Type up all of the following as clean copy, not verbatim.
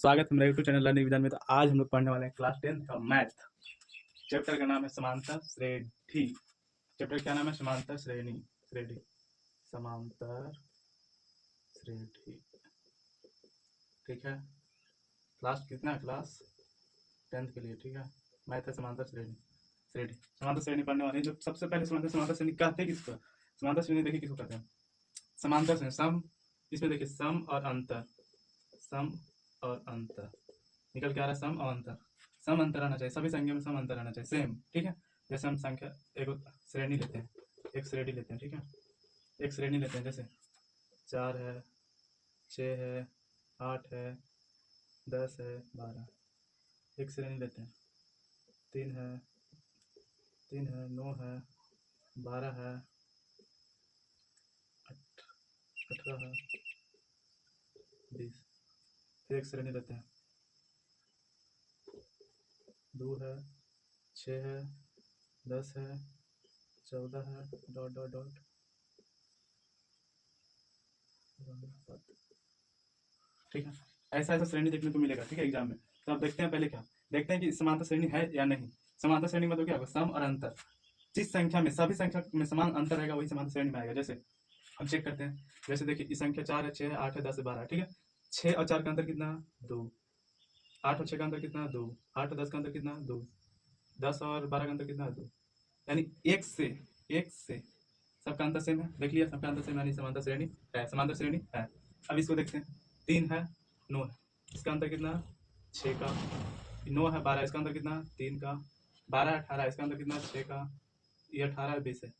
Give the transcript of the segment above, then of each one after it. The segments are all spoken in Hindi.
स्वागत है मेरे यूट्यूब चैनल लर्निंग विजन में। तो आज हम लोग पढ़ने वाले हैं क्लास 10 का मैथ। चैप्टर का नाम है समांतर श्रेणी। चैप्टर क्या नाम है? समांतर श्रेणी। श्रेणी समांतर श्रेणी। ठीक है, क्लास कितना है? क्लास 10th के लिए। ठीक है, मैथ है समांतर श्रेणी। श्रेणी समांतर श्रेणी पढ़ने वाले हैं। जो सबसे पहले समांतर श्रेणी कहते हैं किसको? समांतर श्रेणी देखिए किसको कहते हैं? समांतर श्रेणी सम। इसमें देखिए सम और अंतर, सम और अंतर निकल के आ रहा है। सम और अंतर, सम अंतर आना चाहिए, सभी संख्या में सम अंतर आना चाहिए, सेम। ठीक है, जैसे हम संख्या एक श्रेणी लेते हैं, एक श्रेणी लेते हैं। ठीक है, एक श्रेणी लेते हैं, जैसे 4 है, 6 है, 8 है, 10 है, 12। एक श्रेणी लेते हैं। 3 है, 3 है, 9 है, 12 है, 18 है, 20। फिर एक श्रेणी लेते हैं। 2 है, 6 है, 10 है, 14 है, डॉट डॉट डॉट। ठीक है, ऐसा ऐसा श्रेणी देखने को मिलेगा। ठीक है, एग्जाम में। तो अब देखते हैं, पहले क्या देखते हैं कि समांतर श्रेणी है या नहीं। समांतर श्रेणी मतलब क्या होगा? सम और अंतर। जिस संख्या में सभी संख्या में समान अंतर रहेगा वही समांतर श्रेणी में आएगा। जैसे हम चेक करते हैं, जैसे देखिए इस संख्या 4 है, 6 है, 8 है, 10 है, 12 है। ठीक है, 6 और 4 का अंतर कितना? 2। 8 और 6 का अंतर कितना? 2। 8 और 10 का अंतर कितना? 2। 10 और 12 का अंतर कितना? 2। यानी एक से सबका अंतर सेम है। देख लिया, सबका अंतर सेम, यानी समांतर श्रेणी है, समांतर श्रेणी है। अब इसको देखते हैं। 3 है, 9 है, इसका अंतर कितना? 6 का। 9 है, 12, इसका अंतर कितना? 3 का। 12 18, इसका अंतर कितना? 6 का। ये 18 20 है।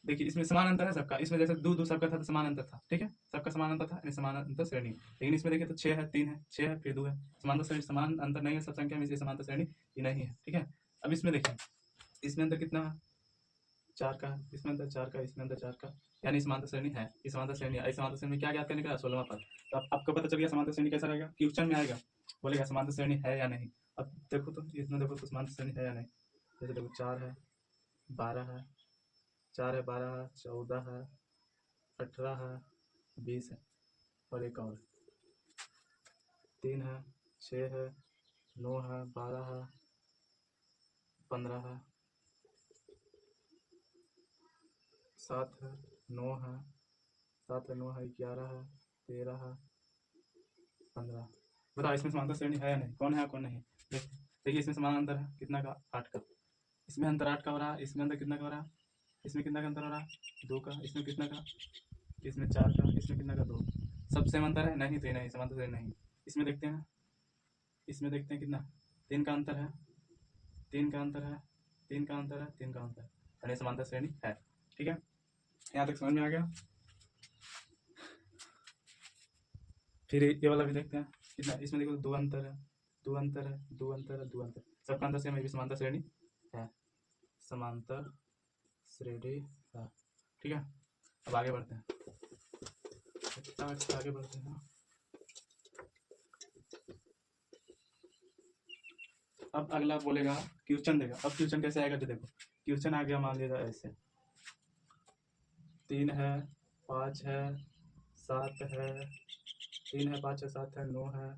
देखिए इसमें समान अंतर है सबका। इसमें जैसे दो दो सबका था तो समान अंतर था। ठीक है, सबका समान अंतर था, यानी समान अंतर श्रेणी। लेकिन इसमें देखिए तो 6 है, 3 है, 6 है, फिर 2 है। समांतर श्रेणी, समान अंतर नहीं है सब संख्या में, इसलिए समांतर श्रेणी ये नहीं है। ठीक है, अब इसमें देखिए, इसमें अंतर कितना है? 4 का। इसमें अंतर 4 का, इसमें अंतर 4 का, यानी समांतर श्रेणी है। इस समांतर श्रेणी है। इस समांतर श्रेणी में क्या ज्ञात करने का? 16वां पद। तो अब आपको पता चल गया समांतर श्रेणी कैसा रहेगा। क्वेश्चन में आएगा, बोलेगा समांतर श्रेणी है या नहीं। अब देखो तो, इसमें देखो तो समांतर श्रेणी है या नहीं। जैसे देखो 4 है, 12 है, 4 है, 12 है, 14 है, 18 है, 20 है, और एक और 3 है, 6 है, 9 है, 12 है, 15 है, 7 है, 9 है, 7 है, 9 है, 11 है, 13 है, 15। बताओ इसमें समांतर श्रेणी है या नहीं? कौन है कौन नहीं? देखिए इसमें समान अंतर है कितना का? 8 का। इसमें अंतर 8 का हो रहा है, इसमें अंतर कितना का हो रहा है? इसमें कितना का अंतर हो रहा है? 2 का। इसमें कितना का? इसमें 4 का। इसमें कितना का? 2। सब सेम अंतर है? नहीं, तो ये नहीं, समांतर श्रेणी नहीं। इसमें देखते हैं, इसमें देखते हैं कितना? 3 का अंतर है, 3 का अंतर है, 3 का अंतर है, 3 का अंतर है, यानी समांतर श्रेणी है। ठीक है, यहाँ तक समझ में आ गया। फिर ये वाला भी देखते हैं कितना। इसमें देखो 2 अंतर है, 2 अंतर है, 2 अंतर है, 2 अंतर, सबका अंतर सेम है, भी समांतर श्रेणी है, समांतर श्रेणी है। ठीक है, अब आगे बढ़ते हैं, आगे बढ़ते हैं। अब अगला बोलेगा क्वेश्चन देगा। अब क्वेश्चन कैसे आएगा? जो देखो क्वेश्चन आ गया, मान लीजिए ऐसे 3 है, 5 है, 7 है, 3 है, 5 है, 7 है, 9 है,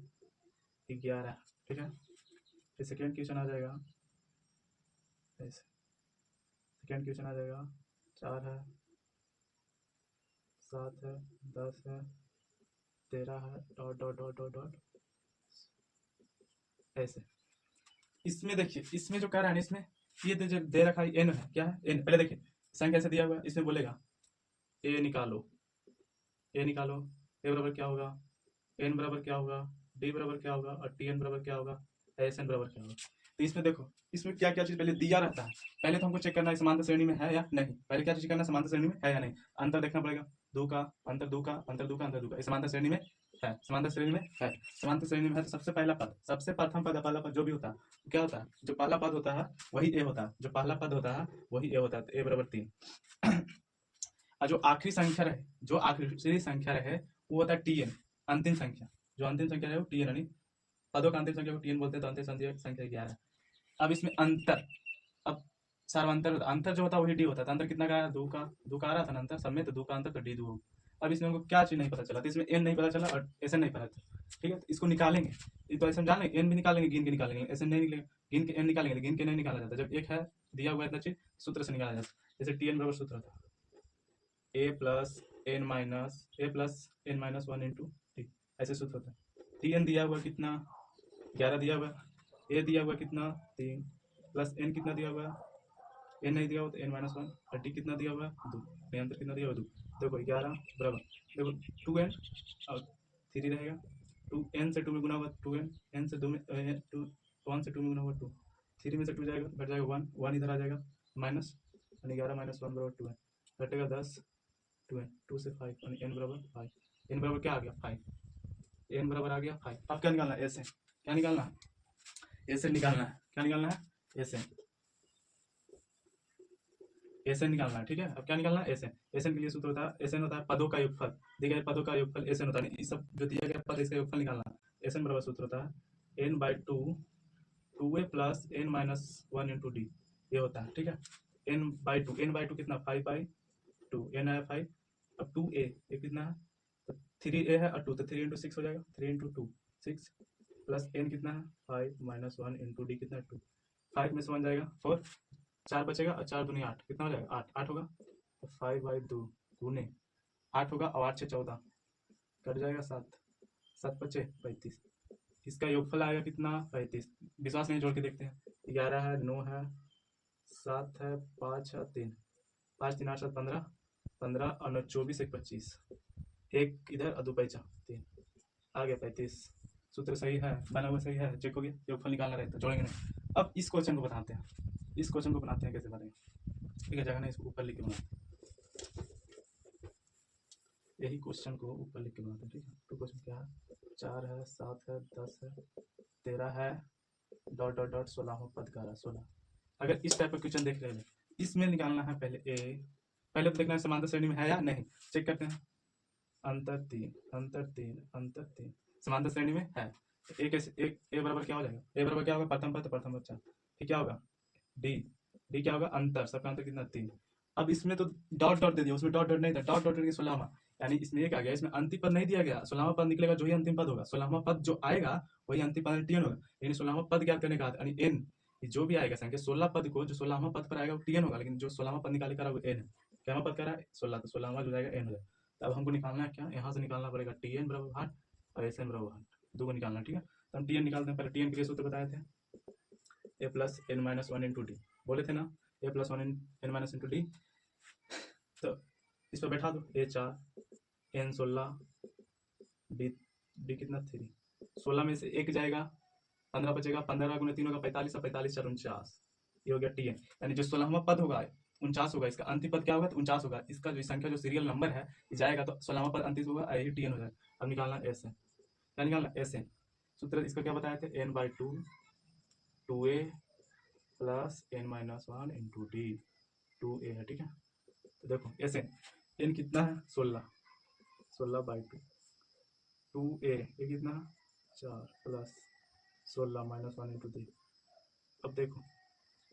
11। ठीक है, फिर सेकेंड क्वेश्चन आ जाएगा ऐसे, सेकेंड क्वेश्चन आ जाएगा 4 है, 7 है, 10 है, 13 है, dot dot dot dot dot ऐसे। इसमें देखिए, इसमें जो कह रहा है ना, इसमें ये जो दे रखा है एन है, क्या है? एन। पहले देखिए संख्या कैसे दिया हुआ है। इसमें बोलेगा ए निकालो, ए निकालो। ए बराबर क्या होगा? एन बराबर क्या होगा? डी बराबर क्या होगा? और टी एन बराबर क्या होगा? एस एन बराबर क्या होगा? तो इसमें देखो, इसमें क्या क्या चीज पहले दिया रहता है। पहले तो हमको चेक करना है समांतर श्रेणी में है या नहीं। पहले क्या चीज करना है? समांतर श्रेणी में है या नहीं, अंतर देखना पड़ेगा। दो का अंतर, दो का अंतर, दो का अंतर, दो का, समांतर श्रेणी में है, समांतर श्रेणी में है, समांतर श्रेणी में है। तो सबसे पहला पद, सबसे प्रथम पद, पहला पद जो भी होता है क्या होता है? जो पहला पद होता है वही ए होता है, जो पहला पद होता है वही ए होता है। तो ए बराबर 3। और जो आखिरी संख्या रहे, जो आखिरी संख्या रहे वो होता है टी एन, अंतिम संख्या। जो अंतिम संख्या रहे वो टी एन, यानी पदों का अंतिम संख्या को टी एन बोलते हैं। तो अंतिम संख्या 11। अब इसमें अंतर, अब सार्वंतर अंतर जो होता है वही डी होता है। तो अंतर कितना का? 2 का। 2 का आ रहा था ना अंतर सब में, तो 2 का अंतर, तो डी 2 अब इसमें हमको क्या चीज़ नहीं पता चला, तो इसमें एन नहीं पता चला और एस एन नहीं पता चला, ठीक है। तो इसको निकालेंगे, ये तो ऐसे हम जान लेंगे, एन भी निकालेंगे, गिन के निकालेंगे, एस एन नहीं निकलेगा, गिन के एन निकालेंगे, गिन के नहीं निकाला जाता, जब एक है दिया हुआ है इतना चीज सूत्र से निकाला जाता है। जैसे टी एन बराबर सूत्र था a plus n minus one into T, ऐसे सूत्र होता है। टी एन दिया हुआ कितना 11 दिया हुआ, ए दिया हुआ कितना 3, प्लस एन कितना दिया हुआ, एन नहीं दिया हुआ तो एन माइनस वन, और टी कितना दिया हुआ 2, अंतर कितना दिया हुआ 2, देखो 11 बराबर, देखो 2n और 3 रहेगा, 2n से 2 में गुना हुआ 2n, n से 2 में 2, 1 से 2 में गुना हुआ 2, 3 में से 2 जाएगा, घट जाएगा 1, 1 इधर आ जाएगा माइनस, यानी 11 माइनस 1 बराबर 2n, घटेगा 10, 2n, 2 से 5, यानी n बराबर 5, n बराबर क्या आ गया 5, n बराबर आ गया 5। अब क्या निकालना है, ऐसे क्या निकालना है, ऐसे निकालना है, क्या निकालना है, ऐसे एस एन निकालना है, ठीक है। अब क्या निकालना है, एस एन, एस एन के लिए सूत्र होता है, एस एन होता है पदों का योगफल, दिया गया पदों का योगफल एस एन होता है, इस सब जो दिया गया पद इसका योगफल निकालना है। एस एन बराबर सूत्र होता है n by two, two a plus n minus one into d, ये होता है, ठीक है। एन बाई टू कितना 5/2, एन आया 5, अब 2a ये कितना है, तो 3a है और 2, तो 3 इंटू 6 हो जाएगा, 3 इंटू 2 6, प्लस एन कितना है 5 माइनस 1 इंटू डी कितना है 2, 5 में से 1 जाएगा 4, 4 बचेगा और 4 दूनी 8, कितना हो जाएगा 8, 8 होगा, तो 5/2 गुने 8 होगा और 8 से 14 कट जाएगा 7, 7 बचे 35, इसका योगफल आएगा कितना 35, विश्वास नहीं जोड़ के देखते हैं, 11 है 9 है 7 है 5 है 3, 5 3 8 7 15, 15 और 9 24 1 25, एक इधर और 2 पैसा 3, आ गया 35, सूत्र सही है, बना हुआ सही है, चेक हो गया, योगफल निकालना रहता है, जोड़ेंगे नहीं। अब इस क्वेश्चन को बताते हैं, इस क्वेश्चन को बनाते हैं, कैसे बनाएंगे, ठीक है, जगह नहीं इसको ऊपर लिख के बनाते हैं, यही क्वेश्चन को ऊपर लिख के बनाते हैं, ठीक है। तो क्वेश्चन क्या है, 4 है 7 है 10 है 13 है डॉट डॉट डॉट 16 पद का 16। अगर इस टाइप का क्वेश्चन देख रहे हैं, इसमें निकालना है पहले ए, पहले तो देखना है समांतर श्रेणी में है या नहीं, चेक करते हैं, अंतर 3 अंतर 3 अंतर 3, समांतर श्रेणी में है, एक एक ए बराबर क्या हो जाएगा, ए बराबर क्या होगा, प्रथम पद प्रथम बच्चा, फिर क्या होगा डी, डी क्या होगा अंतर, सबका अंतर कितना 3। अब इसमें तो डॉट डॉट दे दिया, उसमें डॉट डॉट नहीं था, डॉट डॉट करके 16वां, यानी इसमें एक आ गया, इसमें अंतिम पद नहीं दिया गया, 16वां पद निकलेगा जो ही अंतिम पद होगा, 16वां पद जो आएगा वही अंतिम पद टीएन होगा, यानी 16वां पद ज्ञात करने का यानी एन, जो भी आएगा संख्या 16 पद को जो 16वां पद पर आएगा वो टीएन होगा, लेकिन जो 16वां पद निकाले कर रहा है वो एन है, क्या पद कर रहा है 16, तो 16वां जो जाएगा एन हो जाएगा। तो अब हमको निकालना है क्या, यहाँ से निकालना पड़ेगा टीएन बराबर 8 और एस एन बराबर 8, दो को निकालना, ठीक है। तो हम टीएन निकालते हैं, पहले टीएन के लिए सूत्र बताए थे, a plus n minus one into d, बोले थे ना a plus one n minus into d, तो इस पर बैठा दो, ए 4 एन 16 डी, डी कितना 3, 16 में से एक जाएगा 15 बचेगा, 15 गुना 3 होगा 45, 45 4 49, ये हो गया टी एन, यानी जो 16वां पद होगा 49 होगा, इसका अंतिम पद क्या होगा तो 49 होगा, इसका जो संख्या जो सीरियल नंबर है जाएगा तो 16वां पद अंतिम होगा, यही टी एन हो जाएगा। अब निकालना एस एन, क्या निकालना एस एन, सूत्र इसका क्या बताए थे n by two, 2a plus n minus one into d, 2a है, ठीक है। तो देखो एस एन कितना है 16, 16/2, 2a ये कितना 4 plus 16 minus one into D. अब देखो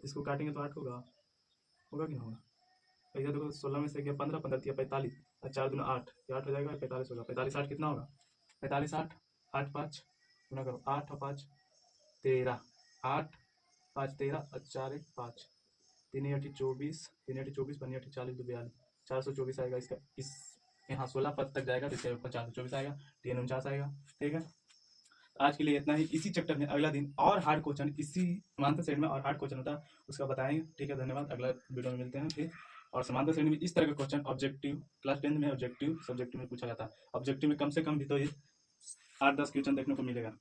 इसको काटेंगे तो 8 होगा, होगा कि नहीं होगा, इधर देखो 16 में से गया 15, 15 दिया 45 और 4 दूना 8, 8 हो जाएगा 45 होगा, 45 8 कितना होगा 45 8, 8 5 गुना करो, 8 और 5 13, 8 5 13 और 4 1 5, 3 8 24, 3 8 24 5 8 40 42, 424 आएगा इसका, इस यहाँ 16 पद तक जाएगा तो इसके ऊपर 424 आएगा, 3 49 आएगा, ठीक है। आज के लिए इतना ही, इसी चैप्टर में अगला दिन और हार्ड क्वेश्चन, इसी समांतर श्रेणी में और हार्ड क्वेश्चन होता है उसका बताएंगे, ठीक है। धन्यवाद, अगला वीडियो में मिलते हैं फिर। और समांतर श्रेणी में इस तरह का क्वेश्चन ऑब्जेक्टिव क्लास 10 में ऑब्जेक्टिव सब्जेक्टिव में पूछा जाता है, ऑब्जेक्टिव में कम से कम भी तो ये 8-10 क्वेश्चन देखने को मिलेगा।